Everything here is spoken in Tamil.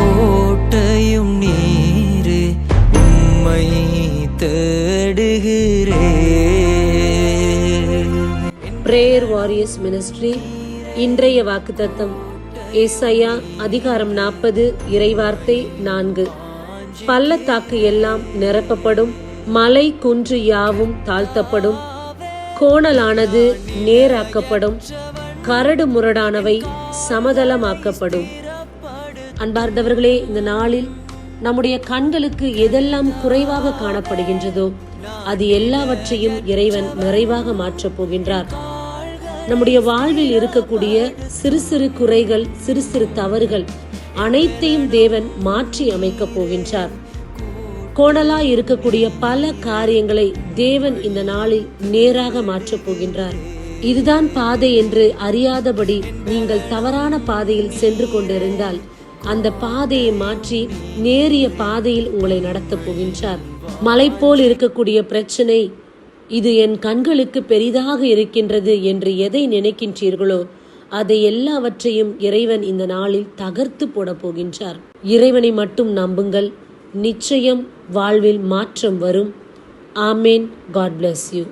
கோட்டையும் நீரே, உம்மை தேடுகிறேன். Prayer warriors ministry. இன்றைய வாக்குத்தத்தம் ஏசாயா அதிகாரம் 40 இறைவார்த்தை 4. பள்ளத்தாக்கு எல்லாம் நிரப்பப்படும், மலை குன்று யாவும் தாழ்த்தப்படும், கோணலானது நேராக்கப்படும், கரடு முரடானவை சமதளமாக்கப்படும். அன்பார்ந்தவர்களே, இந்த நாளில் நம்முடைய கண்களுக்கு எதெல்லாம் குறைவாக காணப்படுகின்றதோ அது எல்லாவற்றையும் இறைவன் நிறைவாக மாற்றப் போகின்றார். நம்முடைய வாழ்வில் இருக்கக்கூடிய சிறு சிறு குறைகள், சிறு சிறு தவறுகள் அனைத்தையும் தேவன் மாற்றி அமைக்கப் போகின்றார். கோணலாய் இருக்கக்கூடிய பல காரியங்களை தேவன் இந்த நாளில் நேராக மாற்றப் போகின்றார். இதுதான் பாதை என்று அறியாதபடி நீங்கள் தவறான பாதையில் சென்று கொண்டிருந்தால் அந்த பாதையை மாற்றி நேரிய பாதையில் உங்களை நடத்தப் போகின்றார். மலை போல் இருக்கக்கூடிய பிரச்சனை, இது என் கண்களுக்கு பெரிதாக இருக்கின்றது என்று எதை நினைக்கின்றீர்களோ அதை எல்லாவற்றையும் இறைவன் இந்த நாளில் தகர்த்து போட போகின்றார். இறைவனை மட்டும் நம்புங்கள், நிச்சயம் வாழ்வில் மாற்றம் வரும். ஆமேன். God bless you.